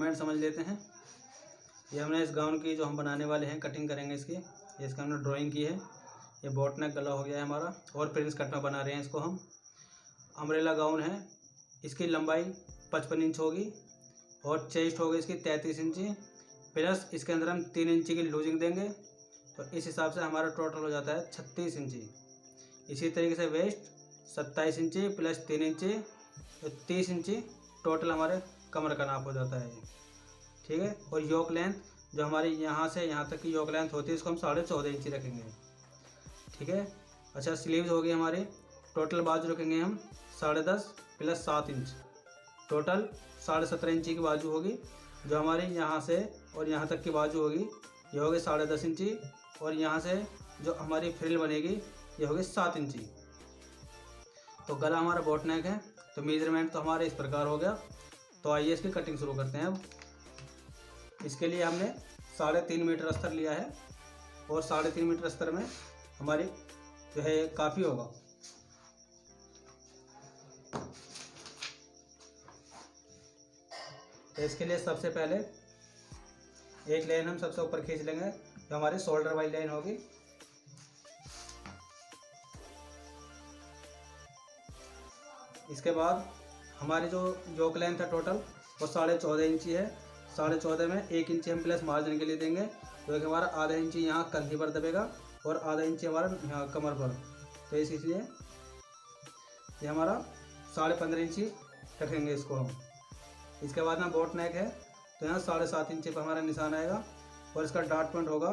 Measurement समझ लेते हैं। ये हमने इस गाउन की जो हम बनाने वाले हैं, कटिंग करेंगे इसकी, ये इसका हमने ड्राइंग की है। ये बोट नेक गला हो गया है हमारा, और प्रिंस कट में बना रहे हैं इसको हम। अम्ब्रेला गाउन है, इसकी लंबाई 55 इंच होगी और चेस्ट होगी इसकी 33 इंची, प्लस इसके अंदर हम 3 इंची की लूजिंग देंगे, तो इस हिसाब से हमारा टोटल हो जाता है 36 इंची। इसी तरीके से वेस्ट 27 इंची प्लस 3 इंची, तो 30 इंची टोटल हमारे कमर का नाप हो जाता है, ठीक है। और योक लेंथ जो हमारी यहाँ से यहाँ तक की योक लेंथ होती है, इसको हम 14.5 इंची रखेंगे, ठीक है। अच्छा, स्लीव्स होगी हमारी, टोटल बाजू रखेंगे हम 10.5 प्लस 7 इंच, टोटल 17.5 इंची की बाजू होगी। जो हमारी यहाँ से और यहाँ तक की बाजू होगी ये होगी 10.5 इंची, और यहाँ से जो हमारी फ्रिल बनेगी ये होगी 7 इंची। तो गला हमारा बोट नेक है, तो मेजरमेंट तो हमारे इस प्रकार हो गया। तो आइए इसकी कटिंग शुरू करते हैं। अब इसके लिए हमने 3.5 मीटर अस्तर लिया है, और 3.5 मीटर अस्तर में हमारी जो है काफ़ी होगा। तो इसके लिए सबसे पहले एक लाइन हम सबसे ऊपर खींच लेंगे, जो हमारी शोल्डर वाली लाइन होगी। इसके बाद हमारी जो योक लेंथ है टोटल वो 14.5 इंची है। 14.5 में 1 इंची हम प्लस मार्जिन के लिए देंगे, तो कि हमारा आधा इंची यहाँ कंधी पर दबेगा और आधा इंची हमारा यहाँ कमर पर। तो इसलिए ये हमारा 15.5 इंची रखेंगे इसको हम। इसके बाद में बोट नेक है, तो यहाँ 7.5 इंची पर हमारा निशान आएगा, और इसका डॉट पॉइंट होगा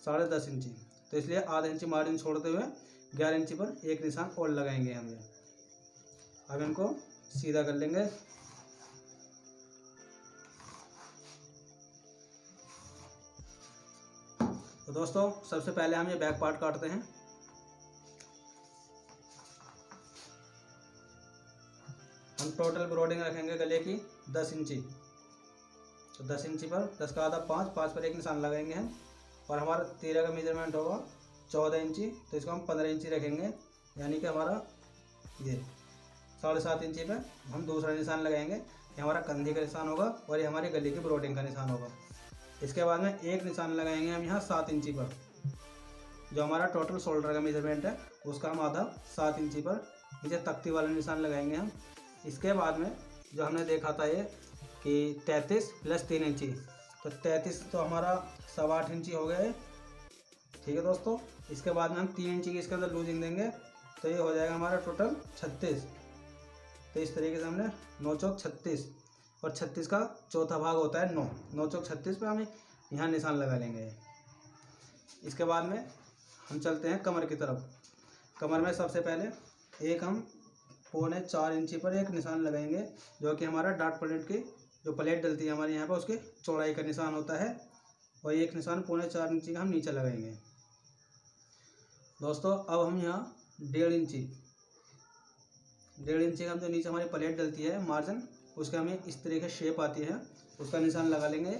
10.5 इंची। तो इसलिए आधा इंची मार्जिन छोड़ते हुए 11 इंची पर एक निशान और लगाएंगे हम ये। अब इनको सीधा कर लेंगे। तो दोस्तों सबसे पहले हम ये बैक पार्ट काटते हैं। हम टोटल ब्रोडिंग रखेंगे गले की 10 इंची, तो 10 इंची पर 10 का आधा 5 पर एक निशान लगाएंगे हम। और हमारा 13 का मेजरमेंट होगा 14 इंची, तो इसको हम 15 इंची रखेंगे, यानी कि हमारा ये 7.5 इंची पे हम दूसरा निशान लगाएंगे। ये हमारा कंधे का निशान होगा, और ये हमारी गले की ब्रोडिंग का निशान होगा। इसके बाद में एक निशान लगाएंगे हम यहाँ 7 इंची पर, जो हमारा टोटल शोल्डर का मेजरमेंट है उसका हम आधा 7 इंची पर नीचे तख्ती वाला निशान लगाएंगे हम। इसके बाद में जो हमने देखा था ये कि 33 प्लस 3 इंची, तो 33 तो हमारा 8.25 इंची हो गए, ठीक है दोस्तों। इसके बाद में हम 3 इंची की इसके अंदर लूजिंग देंगे, तो ये हो जाएगा हमारा टोटल 36। तो इस तरीके से हमने 9 चौक 36, और 36 का चौथा भाग होता है 9 चौक 36 पे हम यहाँ निशान लगा लेंगे। इसके बाद में हम चलते हैं कमर की तरफ। कमर में सबसे पहले एक हम 4.25 इंची पर एक निशान लगाएंगे, जो कि हमारा डॉट प्लेट की जो प्लेट डलती है हमारे यहाँ पर उसकी चौड़ाई का निशान होता है, और एक निशान 4.25 इंची का हम नीचे लगाएंगे। दोस्तों अब हम यहाँ 1.5 इंची का हम जो नीचे हमारी प्लेट डलती है मार्जिन, उसका हमें इस तरह की शेप आती है, उसका निशान लगा लेंगे।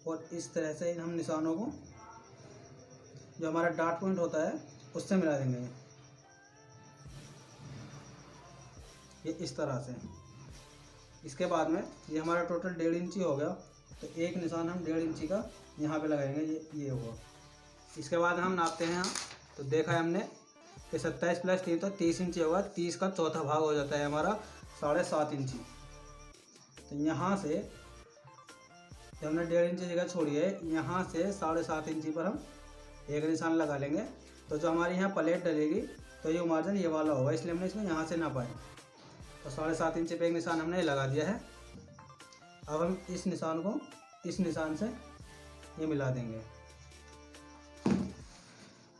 और इस तरह से हम निशानों को जो हमारा डॉट पॉइंट होता है उससे मिला देंगे, ये इस तरह से। इसके बाद में ये हमारा टोटल 1.5 इंची हो गया, तो एक निशान हम 1.5 इंची का यहाँ पे लगाएंगे, ये हुआ। इसके बाद हम नापते हैं यहाँ, तो देखा है हमने कि 27 प्लस 3 तो 30 इंची होगा। 30 का चौथा भाग हो जाता है हमारा 7.5 इंची। तो यहाँ से जब हमने 1.5 इंची जगह छोड़ी है, यहाँ से 7.5 इंची पर हम एक निशान लगा लेंगे। तो जो हमारी यहाँ प्लेट डलेगी तो ये मार्जिन ये वाला होगा, इसलिए हमने इसको यहाँ से नापा है। तो 7.5 इंची पे एक निशान हमने लगा दिया है। अब हम इस निशान को इस निशान से ये मिला देंगे।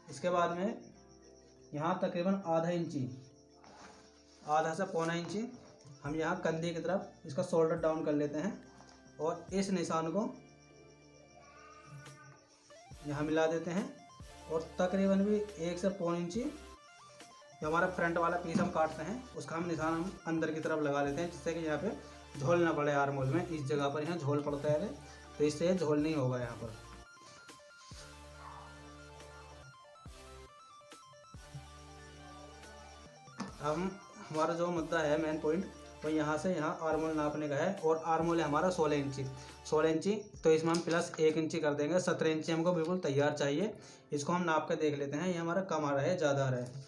इसके बाद में यहाँ तकरीबन आधा इंची, आधा से 1.25 इंची हम यहाँ कंधे की तरफ इसका शोल्डर डाउन कर लेते हैं, और इस निशान को यहाँ मिला देते हैं। और तकरीबन भी 1 से 1.25 इंची जो हमारा फ्रंट वाला पीस हम काटते हैं उसका हम निशान हम अंदर की तरफ लगा लेते हैं, जिससे कि यहाँ पे झोल ना पड़े आर्म होल में। इस जगह पर यहाँ झोल पड़ता है, तो इससे झोल नहीं होगा यहाँ पर। अब हमारा जो मुद्दा है मेन पॉइंट, तो यहाँ से यहाँ आर्मोल नापने का है, और आर्मोल है हमारा 16 इंची। 16 इंची तो इसमें हम प्लस 1 इंची कर देंगे, 17 इंची हमको बिल्कुल तैयार चाहिए। इसको हम नाप के देख लेते हैं, ये हमारा कम आ रहा है ज़्यादा आ रहा है।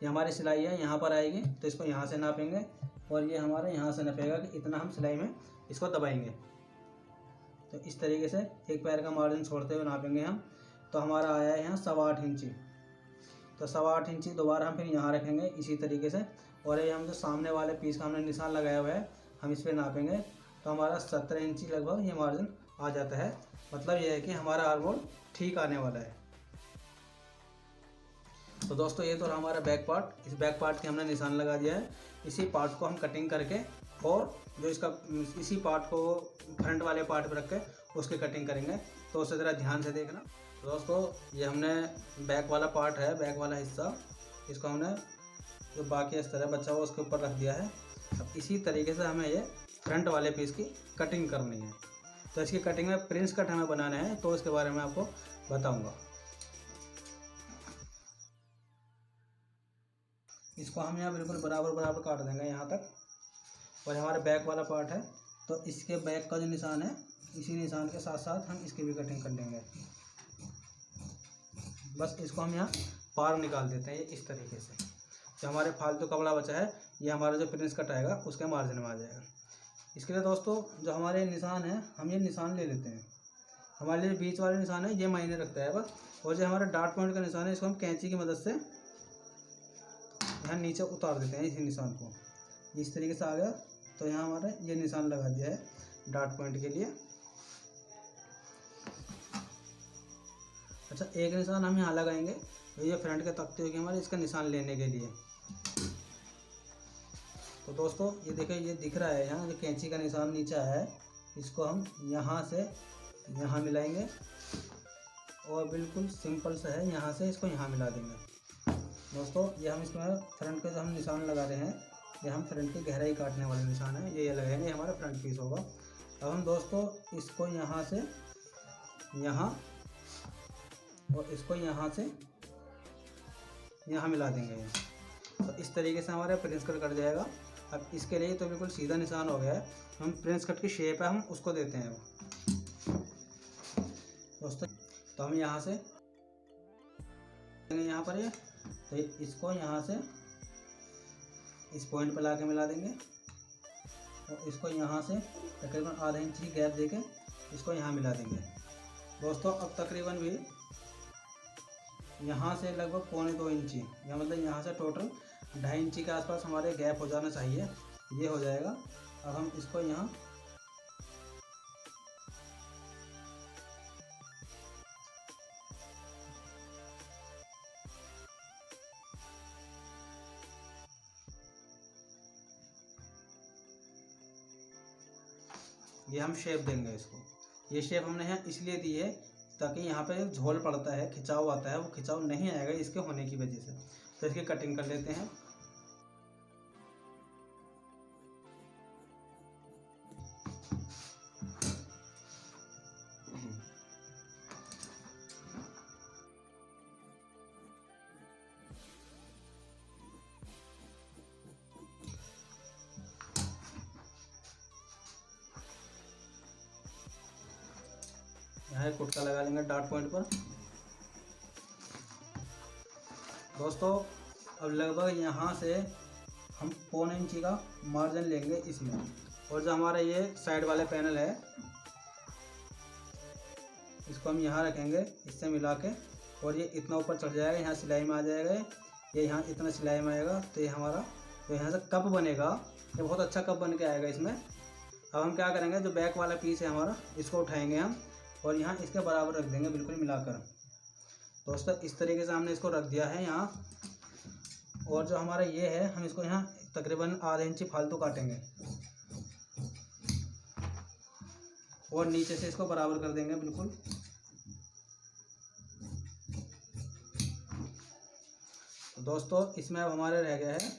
ये हमारी सिलाई है यहाँ पर आएगी, तो इसको यहाँ से नापेंगे, और ये हमारा यहाँ से नापेगा कि इतना हम सिलाई में इसको दबाएंगे। तो इस तरीके से एक पैर का मार्जिन छोड़ते हुए नापेंगे हम। तो हमारा आया है यहाँ 8.25 इंची। तो 8.25 इंची दोबारा हम फिर यहाँ रखेंगे इसी तरीके से, और ये हम जो सामने वाले पीस का हमने निशान लगाया हुआ है हम इस पर नापेंगे। तो हमारा 17 इंची लगभग ये मार्जिन आ जाता है। मतलब ये है कि हमारा आर्मोल ठीक आने वाला है। तो दोस्तों ये तो हमारा बैक पार्ट, इस बैक पार्ट के हमने निशान लगा दिया है। इसी पार्ट को हम कटिंग करके, और जो इसका इसी पार्ट को फ्रंट वाले पार्ट पर रख के उसकी कटिंग करेंगे। तो उसे ज़रा ध्यान से देखना। तो दोस्तों ये हमने बैक वाला पार्ट है, बैक वाला हिस्सा, इसको हमने जो बाकी अस्तर है बचा हुआ उसके ऊपर रख दिया है। अब इसी तरीके से हमें ये फ्रंट वाले पीस की कटिंग करनी है। तो इसकी कटिंग में प्रिंस कट हमें बनाना है, तो इसके बारे में आपको बताऊँगा। इसको हम यहाँ बिल्कुल बराबर बराबर काट देंगे यहाँ तक। और हमारा बैक वाला पार्ट है, तो इसके बैक का जो निशान है, इसी निशान के साथ साथ हम इसकी भी कटिंग कर लेंगे। बस इसको हम यहाँ पार निकाल देते हैं इस तरीके से। जो हमारे फालतू कपड़ा बचा है ये हमारा जो प्रिंस कट आएगा उसके मार्जिन में आ जाएगा। इसके लिए दोस्तों जो हमारे निशान है, हम ये निशान ले लेते हैं। हमारे लिए बीच वाले निशान है ये मायने रखता है बस। और जो हमारा डार्ट पॉइंट का निशान है, इसको हम कैंची की मदद से यहाँ नीचे उतार देते हैं इसी निशान को। इस तरीके से आ गया, तो यहाँ हमारा ये निशान लगा दिया है डार्ट पॉइंट के लिए। अच्छा, एक निशान हम यहाँ लगाएंगे, ये फ्रंट के तख्ते होगी हमारे इसका निशान लेने के लिए। तो दोस्तों ये देखिए, ये दिख रहा है यहाँ जो कैंची का निशान नीचे है, इसको हम यहाँ से यहाँ मिलाएंगे, और बिल्कुल सिंपल सा है, यहाँ से इसको यहाँ मिला देंगे। दोस्तों ये हम इसमें फ्रंट के जो हम निशान लगा रहे हैं, ये हम फ्रंट की गहराई काटने वाले निशान है, ये लगाएंगे, हमारा फ्रंट पीस होगा। अब हम दोस्तों इसको यहाँ से यहाँ और इसको यहाँ से यहाँ मिला देंगे। तो इस तरीके से हमारा प्रिंस कट कट जाएगा। अब इसके लिए तो बिल्कुल सीधा निशान हो गया है। हम प्रिंस कट की शेप है हम उसको देते हैं दोस्तों। तो हम यहाँ से यहाँ पर ये, तो इसको यहाँ से इस पॉइंट पर ला के मिला देंगे, और इसको यहाँ से तकरीबन आधा इंच की गैप देके इसको यहाँ मिला देंगे। दोस्तों अब तकरीबन भी यहाँ से लगभग 1.25 इंची, या मतलब यहाँ से टोटल 2.5 इंची के आसपास हमारे गैप हो जाना चाहिए। ये हो जाएगा। अब हम इसको यहाँ ये हम शेप देंगे इसको। ये शेप हमने यहाँ इसलिए दी है ताकि यहाँ पे झोल पड़ता है, खिंचाव आता है, वो खिंचाव नहीं आएगा इसके होने की वजह से। तो इसकी कटिंग कर लेते हैं। यहाँ एक कुटका लगा लेंगे डार्ट पॉइंट पर। दोस्तों अब लगभग यहाँ से हम 1.25 इंची का मार्जिन लेंगे इसमें, और जो हमारा ये साइड वाले पैनल है इसको हम यहाँ रखेंगे इससे मिला के, और ये इतना ऊपर चढ़ जाएगा, यहाँ सिलाई में आ जाएगा, ये यहाँ इतना सिलाई में आएगा। तो ये हमारा जो यहाँ से कप बनेगा, ये बहुत अच्छा कप बन के आएगा इसमें। अब हम क्या करेंगे, जो बैक वाला पीस है हमारा, इसको उठाएंगे हम और यहाँ इसके बराबर रख देंगे बिल्कुल मिलाकर। दोस्तों इस तरीके से हमने इसको रख दिया है यहाँ, और जो हमारा ये है हम इसको यहाँ तकरीबन आधा इंची फालतू काटेंगे, और नीचे से इसको बराबर कर देंगे बिल्कुल। तो दोस्तों इसमें अब हमारे रह गया है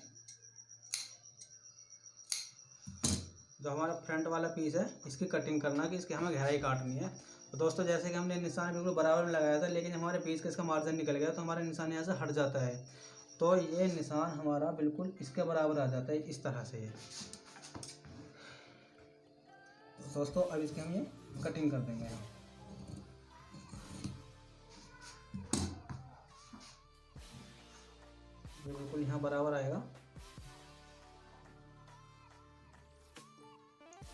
जो हमारा फ्रंट वाला पीस है, इसकी कटिंग करना कि इसकी हमें गहराई काटनी है। तो दोस्तों जैसे कि हमने निशान बिल्कुल बराबर में लगाया था, लेकिन हमारे पीस का इसका मार्जिन निकल गया, तो हमारा निशान यहाँ से हट जाता है। तो ये निशान हमारा बिल्कुल इसके बराबर आ जाता है इस तरह से। ये दोस्तों अब इसकी हम ये कटिंग कर देंगे। बिल्कुल यहाँ बराबर आएगा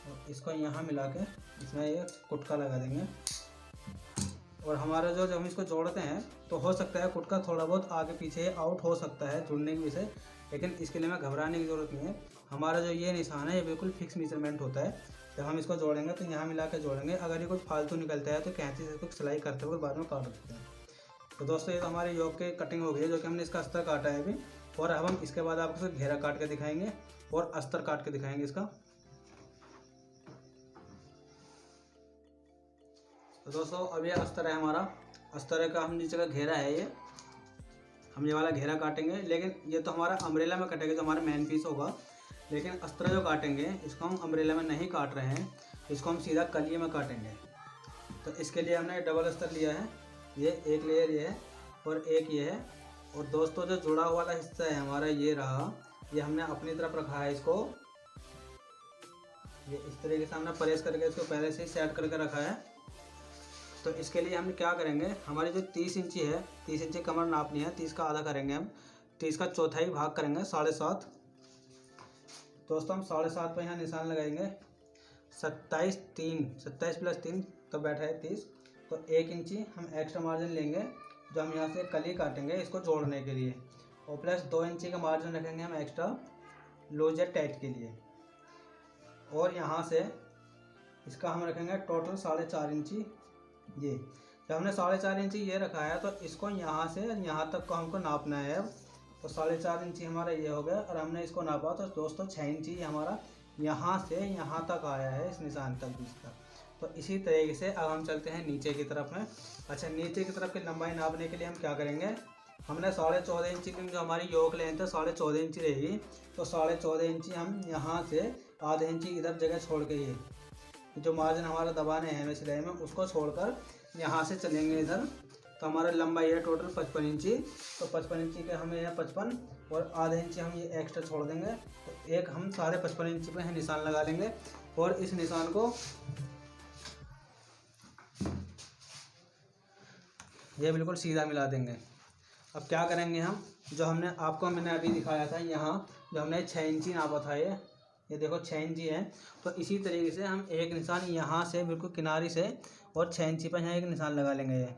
और इसको यहाँ मिला के इसमें ये कुटका लगा देंगे। और हमारा जो जब हम इसको जोड़ते हैं तो हो सकता है कुटका थोड़ा बहुत आगे पीछे आउट हो सकता है जुड़ने की वजह से, लेकिन इसके लिए हमें घबराने की ज़रूरत नहीं है। हमारा जो ये निशान है ये बिल्कुल फिक्स मेजरमेंट होता है। जब हम इसको जोड़ेंगे तो यहाँ मिला के जोड़ेंगे। अगर ये कुछ फालतू निकलता है तो कैंची से कुछ सिलाई करते हुए बाद में काट सकते हैं। तो दोस्तों ये तो हमारे योग की कटिंग हो गई है, जो कि हमने इसका अस्तर काटा है अभी। और अब हम इसके बाद आपको घेरा काट के दिखाएंगे और अस्तर काट के दिखाएंगे इसका। तो दोस्तों अब ये अस्तर है हमारा। अस्तर का हम नीचे का घेरा है ये, हम ये वाला घेरा काटेंगे। लेकिन ये तो हमारा अम्ब्रेला में कटेगा जो हमारा मेन पीस होगा। लेकिन अस्तर जो काटेंगे इसको हम अम्ब्रेला में नहीं काट रहे हैं, इसको हम सीधा कलिए में काटेंगे। तो इसके लिए हमने डबल अस्तर लिया है। ये एक लेयर ये है और एक ये है। और दोस्तों जो जुड़ा हुआ वाला हिस्सा है हमारा ये रहा, ये हमने अपनी तरफ रखा है। इसको ये इस तरीके से हमने प्रेस करके इसको पहले से ही सेट करके रखा है। तो इसके लिए हम क्या करेंगे, हमारी जो 30 इंची है, 30 इंची कमर नापनी है, 30 का आधा करेंगे हम, 30 का चौथाई भाग करेंगे 7.5। दोस्तों हम 7.5 पर यहाँ निशान लगाएंगे। 27 + 3 तो बैठा है 30। तो 1 इंची हम एक्स्ट्रा मार्जिन लेंगे जो हम यहाँ से कली काटेंगे इसको जोड़ने के लिए। और प्लस 2 इंची का मार्जिन रखेंगे हम एक्स्ट्रा लूज या टाइट के लिए। और यहाँ से इसका हम रखेंगे टोटल 4.5 इंची। ये जब हमने 4.5 इंची ये रखा है तो इसको यहाँ से यहाँ तक को हमको नापना है। अब तो 4.5 इंची हमारा ये हो गया और हमने इसको नापा तो दोस्तों 6 इंची हमारा यहाँ से यहाँ तक आया है, इस निशान तक बीच तक। तो इसी तरीके से अब हम चलते हैं नीचे की तरफ में। अच्छा, नीचे की तरफ की लंबाई नापने के लिए हम क्या करेंगे, हमने 14.5 इंची की जो हमारी योक लेंथ है 14.5 इंची रहेगी। तो 14.5 इंची हम यहाँ से आधे इंची इधर जगह छोड़ के ये जो मार्जिन हमारा दबाने हैं हमें सिलाई में उसको छोड़कर यहाँ से चलेंगे इधर। तो हमारा लंबाई है टोटल 55 इंची। तो 55 इंची के हमें यहाँ 55 और आधे इंची हम ये एक्स्ट्रा छोड़ देंगे। तो एक हम 55.5 इंची पे निशान लगा लेंगे और इस निशान को ये बिल्कुल सीधा मिला देंगे। अब क्या करेंगे हम, जो मैंने अभी दिखाया था यहाँ जो हमने 6 इंची नापा था ये देखो 6 इंची है। तो इसी तरीके से हम एक निशान यहाँ से बिल्कुल किनारे से और 6 इंची पर यहाँ एक निशान लगा लेंगे। ये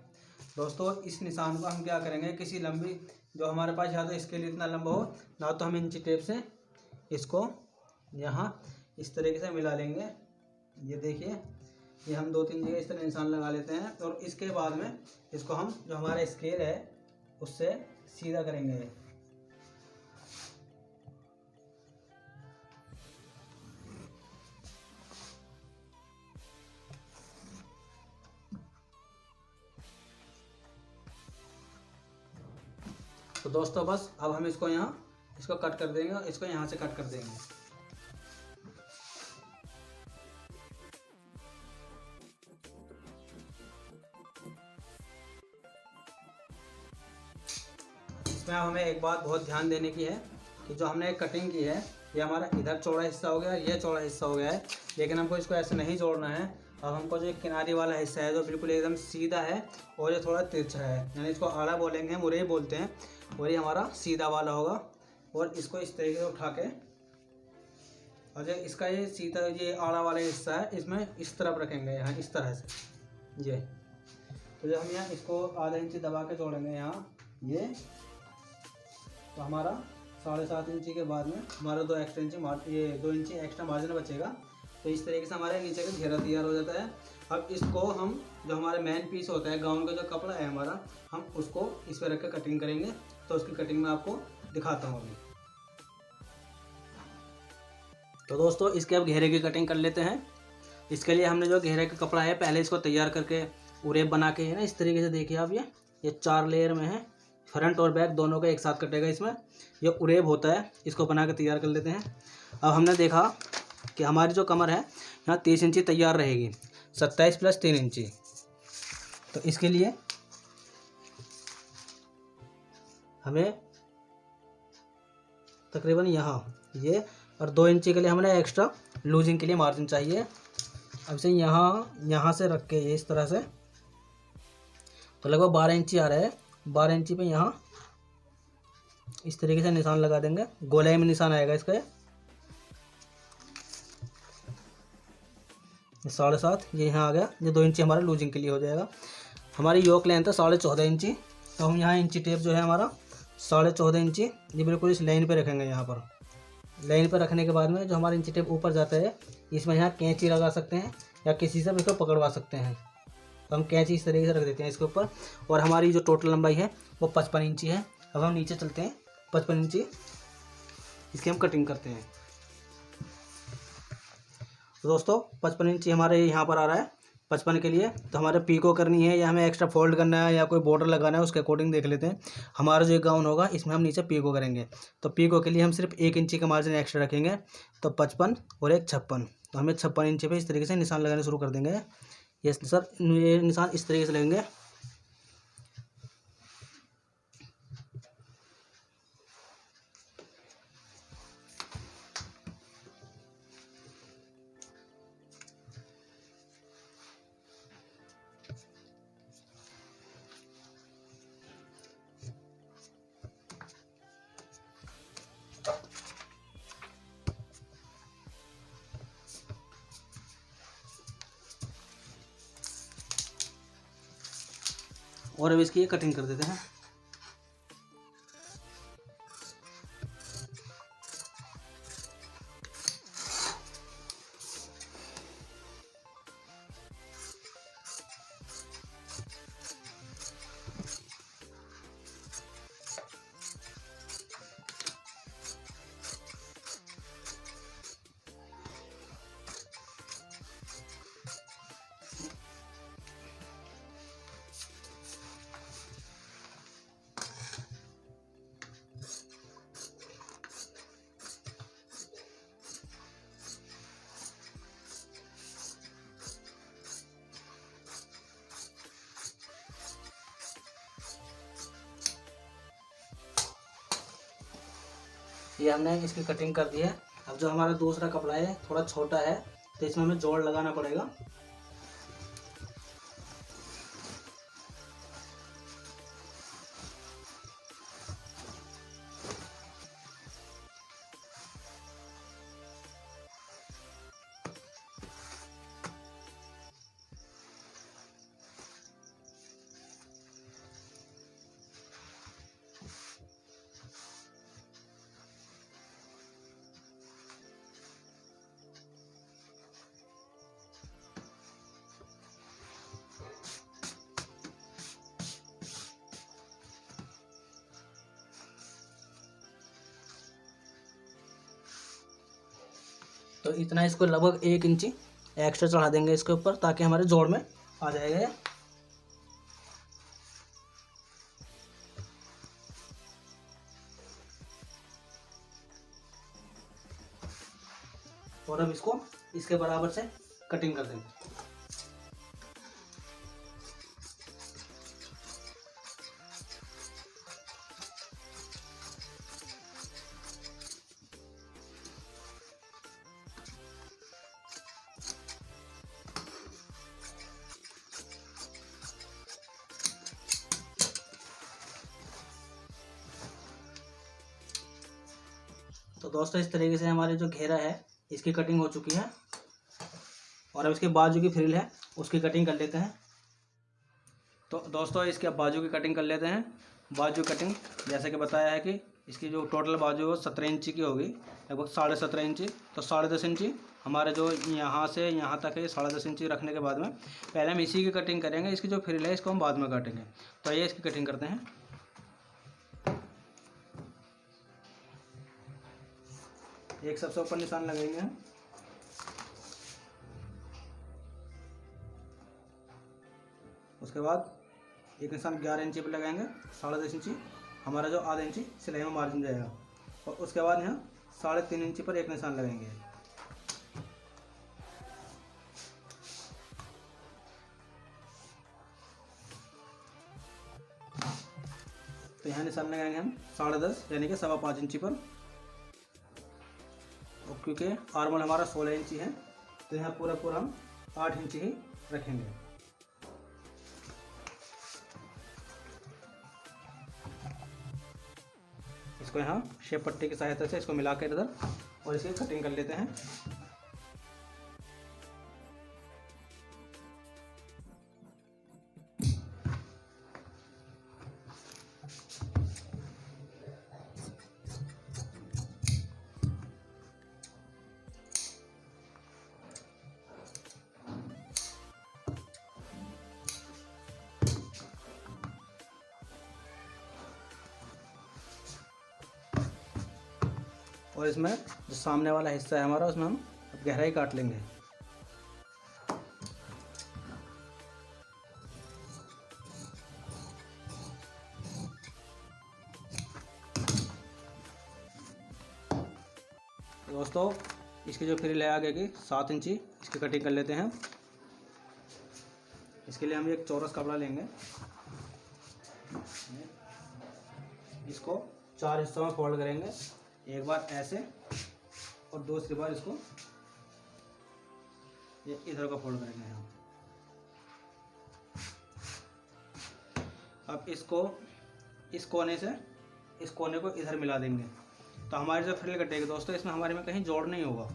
दोस्तों इस निशान को हम क्या करेंगे, किसी लंबी जो हमारे पास या तो इसके लिए इतना लंबा हो ना, तो हम इंची टेप से इसको यहाँ इस तरीके से मिला लेंगे। ये देखिए ये हम 2-3 जगह इस तरह निशान लगा लेते हैं। और इसके बाद में इसको हम जो हमारा स्केल है उससे सीधा करेंगे। तो दोस्तों बस अब हम इसको कट कर देंगे और इसको यहाँ से कट कर देंगे। इसमें हमें एक बात बहुत ध्यान देने की है कि जो हमने कटिंग की है ये हमारा इधर चौड़ा हिस्सा हो गया, ये चौड़ा हिस्सा हो गया है। लेकिन हमको इसको ऐसे नहीं जोड़ना है। अब हमको जो किनारे वाला हिस्सा है जो बिल्कुल एकदम सीधा है और ये थोड़ा तिरछा है, यानी इसको आड़ा बोलेंगे, हम उरे बोलते हैं, और ये हमारा सीधा वाला होगा। और इसको इस तरीके से उठा के और जो इसका ये सीधा ये आड़ा वाला हिस्सा है इसमें इस तरफ रखेंगे, यहाँ इस तरह से ये। तो जब हम यहाँ इसको आधा इंची दबा के जोड़ेंगे यहाँ ये, तो हमारा 7.5 इंची के बाद में हमारा 2 इंची एक्स्ट्रा मार्जिन बचेगा। तो इस तरीके से हमारे नीचे का घेरा तैयार हो जाता है। अब इसको हम जो हमारा मेन पीस होता है गाउन का जो कपड़ा है हमारा, हम उसको इस पर रख कर कटिंग करेंगे। तो उसकी कटिंग मैं आपको दिखाता हूँ अभी। तो दोस्तों इसके अब घेरे की कटिंग कर लेते हैं। इसके लिए हमने जो घेरे का कपड़ा है पहले इसको तैयार करके उरेब बना के है ना, इस तरीके से देखिए आप, ये 4 लेयर में है, फ्रंट और बैक दोनों का एक साथ कटेगा। इसमें ये उरेब होता है, इसको बना के तैयार कर लेते हैं। अब हमने देखा कि हमारी जो कमर है यहाँ 30 इंची तैयार रहेगी, 27 + 3 इंची। तो इसके लिए हमें तकरीबन यहाँ ये, और 2 इंची के लिए हमें एक्स्ट्रा लूजिंग के लिए मार्जिन चाहिए। अब इसे यहाँ से रख के ये इस तरह से, तो लगभग 12 इंची आ रहा है। 12 इंची पे यहाँ इस तरीके से निशान लगा देंगे, गोलाई में निशान आएगा इसका। 7.5 ये यहाँ आ गया, ये 2 इंची हमारा लूजिंग के लिए हो जाएगा। हमारी योक लेंथ है 14.5 इंची, तो हम यहाँ इंची टेप जो है हमारा 14.5 इंची ये बिल्कुल इस लाइन पे रखेंगे। यहाँ पर लाइन पर रखने के बाद में जो हमारा इंची टेप ऊपर जाता है, इसमें यहाँ कैंची लगा सकते हैं या किसी से भी इसको पकड़वा सकते हैं। तो हम कैंची इस तरीके से रख देते हैं इसके ऊपर, और हमारी जो टोटल लंबाई है वो 55 इंची है। अब हम नीचे चलते हैं, 55 इंची इसकी हम कटिंग करते हैं। तो दोस्तों 55 इंची हमारे यहाँ पर आ रहा है 55 के लिए। तो हमारे पीको करनी है या हमें एक्स्ट्रा फोल्ड करना है या कोई बॉर्डर लगाना है, उसके अकॉर्डिंग देख लेते हैं। हमारा जो गाउन होगा इसमें हम नीचे पीको करेंगे, तो पीको के लिए हम सिर्फ 1 इंची का मार्जिन एक्स्ट्रा रखेंगे। तो 55 और 1 56, तो हमें 56 इंची पे इस तरीके से निशान लगाने शुरू कर देंगे। ये सर ये निशान इस तरीके से लगेंगे। और अब इसकी कटिंग कर देते हैं। ये हमने इसकी कटिंग कर दी है। अब जो हमारा दूसरा कपड़ा है थोड़ा छोटा है, तो इसमें हमें जोड़ लगाना पड़ेगा। तो इतना इसको लगभग 1 इंची एक्स्ट्रा चढ़ा देंगे इसके ऊपर, ताकि हमारे जोड़ में आ जाएगा। और अब इसको इसके बराबर से कटिंग कर देंगे। तो दोस्तों इस तरीके से हमारे जो घेरा है इसकी कटिंग हो चुकी है, और अब इसके बाजू की फ्रिल है उसकी कटिंग कर लेते हैं। तो दोस्तों इसके अब बाजू की कटिंग कर लेते हैं। बाजू कटिंग जैसे कि बताया है कि इसकी जो टोटल बाजू है 17 इंची की होगी, लगभग 17.5 इंची। तो 10.5 इंची हमारे जो यहाँ से यहाँ तक है, 10.5 इंची रखने के बाद में पहले हम इसी की कटिंग करेंगे। इसकी जो फ्रिल है इसको हम बाद में काटेंगे। तो ये इसकी कटिंग करते हैं। एक सबसे ऊपर निशान लगाएंगे हम, उसके बाद एक निशान 11 इंची पर लगाएंगे। 10.5 इंची हमारा जो आधा इंची सिलाई में मार्जिन जाएगा, और उसके बाद यहाँ 3.5 इंची पर एक निशान लगाएंगे। तो यहाँ निशान लगाएंगे हम 10.5 यानी कि 5.25 इंची पर। क्योंकि आर्मोल हमारा 16 इंची है, तो यहाँ पूरा हम 8 इंची ही रखेंगे। इसको यहाँ शेप पट्टी की सहायता से इसको मिला कर इधर और इसकी कटिंग कर लेते हैं। और इसमें जो सामने वाला हिस्सा है हमारा, उसमें हम गहराई काट लेंगे। दोस्तों इसकी जो फ्रिल है आगे की 7 इंची, इसकी कटिंग कर लेते हैं। इसके लिए हम एक चौरस कपड़ा लेंगे, इसको 4 हिस्सों में फोल्ड करेंगे। एक बार ऐसे और दूसरी बार इसको ये इधर का फोल्ड करेंगे हम। अब इसको इस कोने से इस कोने को इधर मिला देंगे, तो हमारी जो फ्रिल कटेगी दोस्तों, इसमें हमारे में कहीं जोड़ नहीं होगा।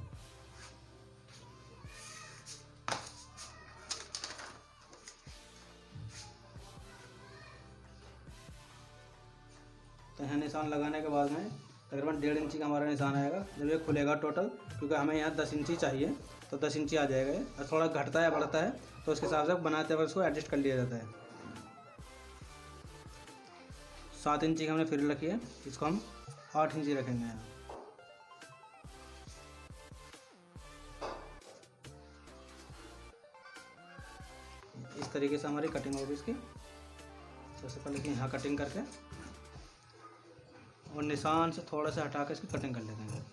तो यहाँ निशान लगाने के बाद में तकरीबन 1.5 इंची का हमारा निशान आएगा। जब ये खुलेगा टोटल, क्योंकि हमें यहाँ 10 इंची चाहिए, तो 10 इंची आ जाएगा। और थोड़ा घटता है बढ़ता है तो उसके हिसाब से बनाते वक्त इसको एडजस्ट कर लिया जाता है। 7 इंची की हमने फ्रिल रखी है, इसको हम 8 इंची रखेंगे यहाँ। इस तरीके से हमारी कटिंग होगी इसकी। सबसे पहले कि यहाँ कटिंग करके और निशान से थोड़ा सा हटा कर इसकी कटिंग कर लेते हैं।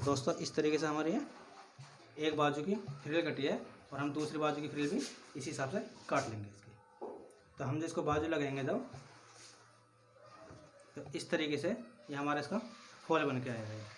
दोस्तों इस तरीके से हमारी एक बाजू की फ्रिल कटी है और हम दूसरी बाजू की फ्रिल भी इसी हिसाब से काट लेंगे इसकी। तो हम जो इसको बाजू लगाएंगे जब, तो इस तरीके से ये हमारा इसका फॉल बन के आएगा।